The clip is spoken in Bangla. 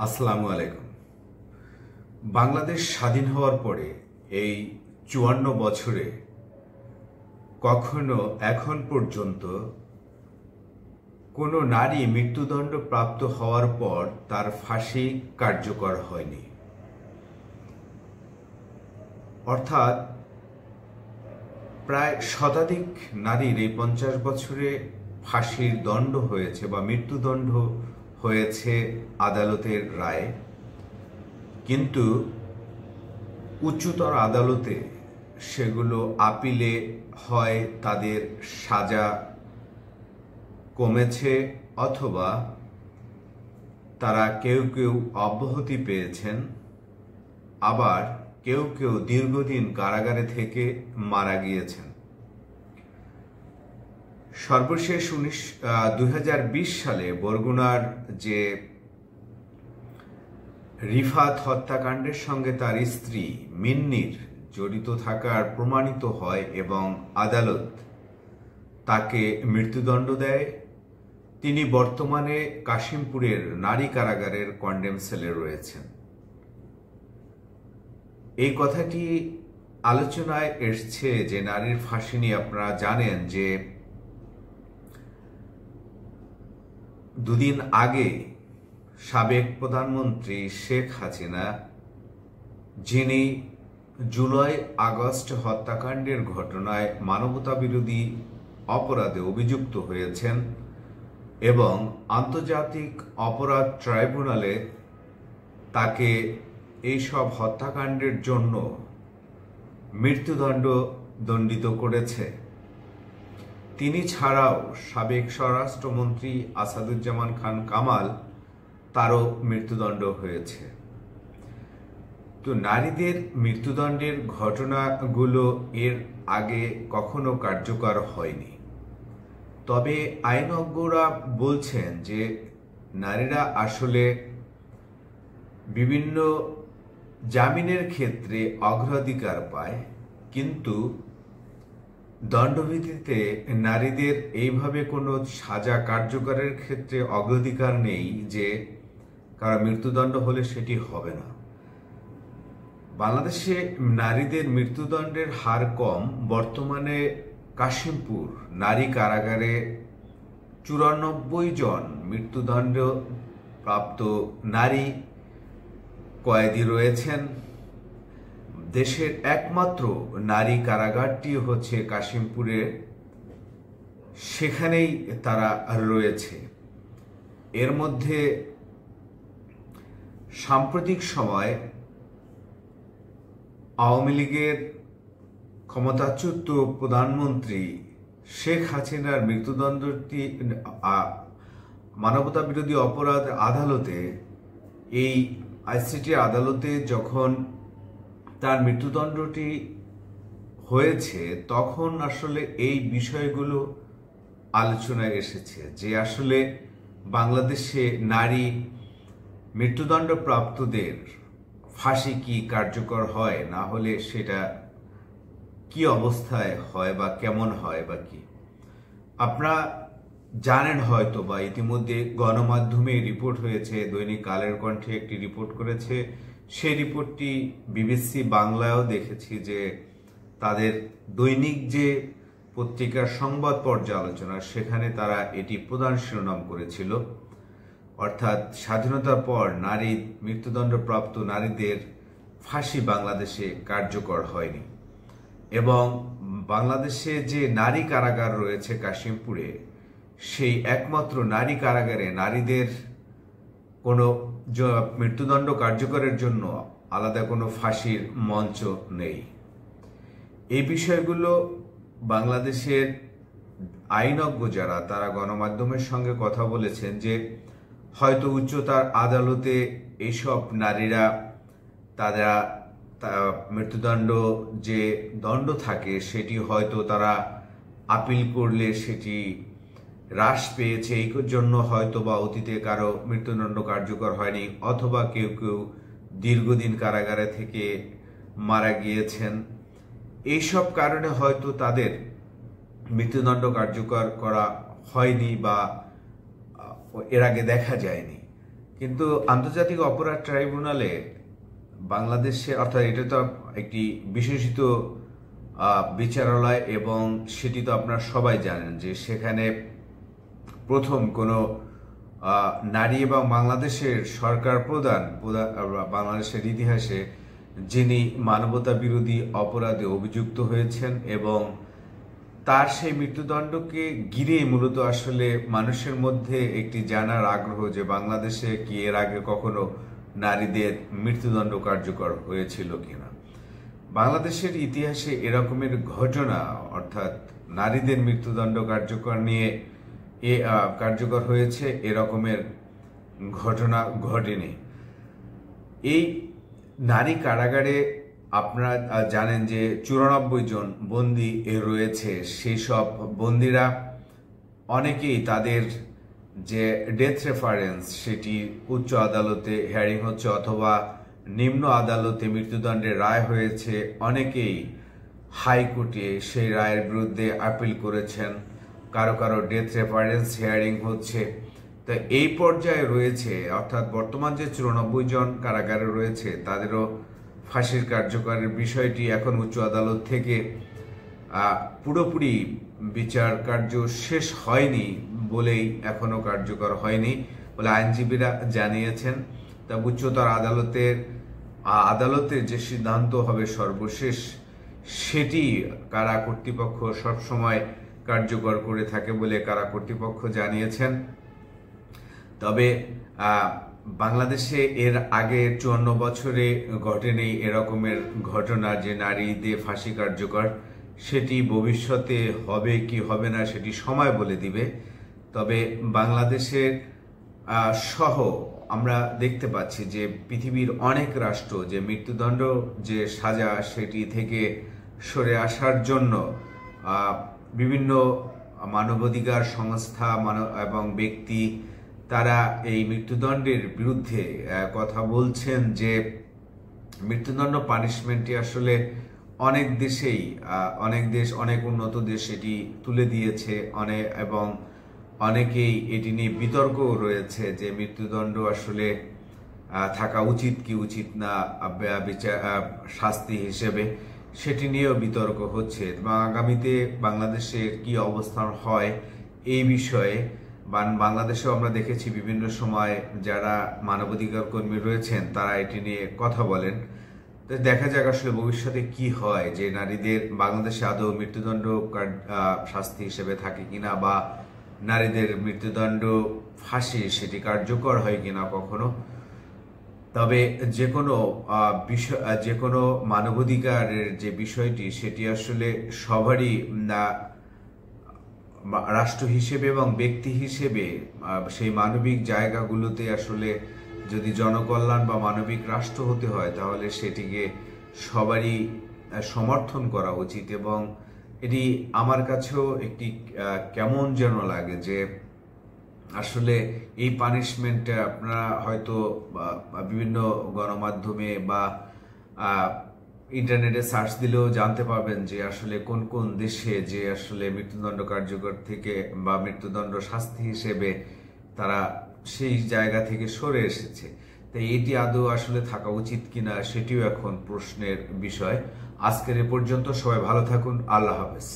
আসসালামু আলাইকুম। বাংলাদেশ স্বাধীন হওয়ার পরে এই ৫৪ বছরে কখনো এখন পর্যন্ত কোনো নারী মৃত্যুদণ্ড প্রাপ্ত হওয়ার পর তার ফাঁসি কার্যকর হয়নি। অর্থাৎ প্রায় শতাধিক নারীর এই ৫০ বছরে ফাঁসির দণ্ড হয়েছে বা মৃত্যুদণ্ড হয়েছে আদালতের রায়ে, কিন্তু উচ্চতর আদালতে সেগুলো আপিলে হয় তাদের সাজা কমেছে অথবা তারা কেউ কেউ অব্যাহতি পেয়েছেন, আবার কেউ কেউ দীর্ঘদিন কারাগারে থেকে মারা গিয়েছেন। সর্বশেষ ২০২০ সালে বরগুনার যে রিফাত হত্যাকাণ্ডের সঙ্গে তার স্ত্রী মিন্নির জড়িত থাকার প্রমাণিত হয় এবং আদালত তাকে মৃত্যুদণ্ড দেয়। তিনি বর্তমানে কাশিমপুরের নারী কারাগারের কন্ডেম সেলে রয়েছেন। এই কথাটি আলোচনায় এসছে যে নারীর ফাঁসি নিয়ে আপনারা জানেন যে দুদিন আগে সাবেক প্রধানমন্ত্রী শেখ হাসিনা, যিনি জুলাই আগস্ট হত্যাকাণ্ডের ঘটনায় মানবতাবিরোধী অপরাধে অভিযুক্ত হয়েছেন এবং আন্তর্জাতিক অপরাধ ট্রাইব্যুনালে তাকে এইসব হত্যাকাণ্ডের জন্য মৃত্যুদণ্ড দণ্ডিত করেছে। তিনি ছাড়াও সাবেক স্বরাষ্ট্রমন্ত্রী আসাদুজ্জামান খান কামাল, তারও মৃত্যুদণ্ড হয়েছে। তো নারীদের মৃত্যুদণ্ডের ঘটনাগুলো এর আগে কখনো কার্যকর হয়নি। তবে আইনজ্ঞরা বলছেন যে নারীরা আসলে বিভিন্ন জামিনের ক্ষেত্রে অগ্রাধিকার পায়, কিন্তু দণ্ডবিধিতে নারীদের এইভাবে কোনো সাজা কার্যকরের ক্ষেত্রে অগ্রাধিকার নেই যে কারণ মৃত্যুদণ্ড হলে সেটি হবে না। বাংলাদেশে নারীদের মৃত্যুদণ্ডের হার কম। বর্তমানে কাশিমপুর নারী কারাগারে ৯৪ জন মৃত্যুদণ্ড প্রাপ্ত নারী কয়েদি রয়েছেন। দেশের একমাত্র নারী কারাগারটি হচ্ছে কাশিমপুরে, সেখানেই তারা রয়েছে। এর মধ্যে সাম্প্রতিক সময় আওয়ামী লীগের ক্ষমতাচ্যুত প্রধানমন্ত্রী শেখ হাসিনার মৃত্যুদণ্ডটি মানবতাবিরোধী অপরাধ আদালতে, এই আইসিটি আদালতে যখন তার মৃত্যুদণ্ডটি হয়েছে তখন আসলে এই বিষয়গুলো আলোচনায় এসেছে যে আসলে বাংলাদেশে নারী মৃত্যুদণ্ড প্রাপ্তদের ফাঁসি কি কার্যকর হয়, না হলে সেটা কি অবস্থায় হয় বা কেমন হয় বা কি। আপনারা জানেন হয়তো বা ইতিমধ্যে গণমাধ্যমে রিপোর্ট হয়েছে, দৈনিক কালের কণ্ঠে একটি রিপোর্ট করেছে। সেই রিপোর্টটি বিবিসি বাংলায়ও দেখেছি যে তাদের দৈনিক যে পত্রিকার সংবাদ পর্যালোচনা, সেখানে তারা এটি প্রধান শিরোনাম করেছিল। অর্থাৎ স্বাধীনতার পর নারী মৃত্যুদণ্ডপ্রাপ্ত নারীদের ফাঁসি বাংলাদেশে কার্যকর হয়নি এবং বাংলাদেশে যে নারী কারাগার রয়েছে কাশিমপুরে, সেই একমাত্র নারী কারাগারে নারীদের কোনো মৃত্যুদণ্ড কার্যকরের জন্য আলাদা কোনো ফাঁসির মঞ্চ নেই। এই বিষয়গুলো বাংলাদেশের আইনজ্ঞ যারা, তারা গণমাধ্যমের সঙ্গে কথা বলেছেন যে হয়তো উচ্চতর আদালতে এইসব নারীরা তারা মৃত্যুদণ্ড যে দণ্ড থাকে সেটি হয়তো তারা আপিল করলে সেটি হ্রাস পেয়েছে, এই জন্য হয়তো বা অতীতে কারো মৃত্যুদণ্ড কার্যকর হয়নি, অথবা কেউ কেউ দীর্ঘদিন কারাগারে থেকে মারা গিয়েছেন। এইসব কারণে হয়তো তাদের মৃত্যুদণ্ড কার্যকর করা হয়নি বা এর আগে দেখা যায়নি। কিন্তু আন্তর্জাতিক অপরাধ ট্রাইব্যুনালে বাংলাদেশে, অর্থাৎ এটা তো একটি বিশেষিত বিচারালয়, এবং সেটি তো আপনারা সবাই জানেন যে সেখানে প্রথম কোনো নারী এবং বাংলাদেশের সরকার প্রধান বাংলাদেশের ইতিহাসে যিনি মানবতা বিরোধী অপরাধে অভিযুক্ত হয়েছেন, এবং তার সেই মৃত্যুদণ্ডকে ঘিরে মূলত আসলে মানুষের মধ্যে একটি জানার আগ্রহ যে বাংলাদেশে কি এর আগে কখনো নারীদের মৃত্যুদণ্ড কার্যকর হয়েছিল কিনা। বাংলাদেশের ইতিহাসে এরকমের ঘটনা, অর্থাৎ নারীদের মৃত্যুদণ্ড কার্যকর হয়েছে এরকমের ঘটনা ঘটেনি। এই নারী কারাগারে আপনারা জানেন যে 94 জন বন্দী রয়েছে। সেই সব বন্দীরা অনেকেই তাদের যে ডেথ রেফারেন্স সেটি উচ্চ আদালতে হিয়ারিং হচ্ছে অথবা নিম্ন আদালতে মৃত্যুদণ্ডের রায় হয়েছে, অনেকেই হাইকোর্টে সেই রায়ের বিরুদ্ধে আপিল করেছেন, কারো কারো ডেথ রেফারেন্স হিয়ারিং হচ্ছে। তো এই পর্যায়ে রয়েছে, অর্থাৎ বর্তমান যে 94 জন কারাগারে রয়েছে তাদেরও ফাঁসির কার্যকরের বিষয়টি এখন উচ্চ আদালত থেকে পুরোপুরি বিচার কার্য শেষ হয়নি বলেই এখনো কার্যকর হয়নি বলে আইনজীবীরা জানিয়েছেন। তা উচ্চতর আদালতের যে সিদ্ধান্ত হবে সর্বশেষ, সেটি কারা কর্তৃপক্ষ সবসময় কার্যকর করে থাকে বলে কারা কর্তৃপক্ষ জানিয়েছেন। তবে বাংলাদেশে এর আগে 54 বছরে ঘটেনি এরকমের ঘটনা যে নারীদের ফাঁসি কার্যকর। সেটি ভবিষ্যতে হবে কি হবে না সেটি সময় বলে দিবে। তবে বাংলাদেশের সহ আমরা দেখতে পাচ্ছি যে পৃথিবীর অনেক রাষ্ট্র যে মৃত্যুদণ্ড যে সাজা সেটি থেকে সরে আসার জন্য বিভিন্ন মানবাধিকার সংস্থা এবং ব্যক্তি তারা এই মৃত্যুদণ্ডের বিরুদ্ধে কথা বলছেন যে মৃত্যুদণ্ড পানিশমেন্টটি আসলে অনেক দেশেই অনেক উন্নত দেশ এটি তুলে দিয়েছে, এবং অনেকেই এটি নিয়ে বিতর্কও রয়েছে যে মৃত্যুদণ্ড আসলে থাকা উচিত কি উচিত না শাস্তি হিসেবে, সেটি নিয়েও বিতর্ক হচ্ছে। এবং আগামীতে বাংলাদেশের কি অবস্থান হয় এই বিষয়ে বাংলাদেশেও আমরা দেখেছি বিভিন্ন সময় যারা মানবাধিকার কর্মী রয়েছেন তারা এটি নিয়ে কথা বলেন। তো দেখা যাক আসলে ভবিষ্যতে কি হয়, যে নারীদের বাংলাদেশে আদৌ মৃত্যুদণ্ড শাস্তি হিসেবে থাকে কিনা, বা নারীদের মৃত্যুদণ্ড ফাঁসি সেটি কার্যকর হয় কিনা কখনো। তবে যে কোনো মানবাধিকারের যে বিষয়টি সেটি আসলে সবারই রাষ্ট্র হিসেবে এবং ব্যক্তি হিসেবে সেই মানবিক জায়গাগুলোতে আসলে যদি জনকল্যাণ বা মানবিক রাষ্ট্র হতে হয় তাহলে সেটিকে সবারই সমর্থন করা উচিত। এবং এটি আমার কাছেও একটি কেমন যেন লাগে যে আসলে এই পানিশমেন্টটা আপনারা হয়তো বিভিন্ন গণমাধ্যমে বা ইন্টারনেটে সার্চ দিলেও জানতে পারবেন যে আসলে কোন কোন দেশে যে আসলে মৃত্যুদণ্ড কার্যকর থেকে বা মৃত্যুদণ্ড শাস্তি হিসেবে তারা সেই জায়গা থেকে সরে এসেছে। তাই এটি আদৌ আসলে থাকা উচিত কিনা সেটিও এখন প্রশ্নের বিষয়। আজকের এ পর্যন্ত, সবাই ভালো থাকুন, আল্লাহ হাফেজ।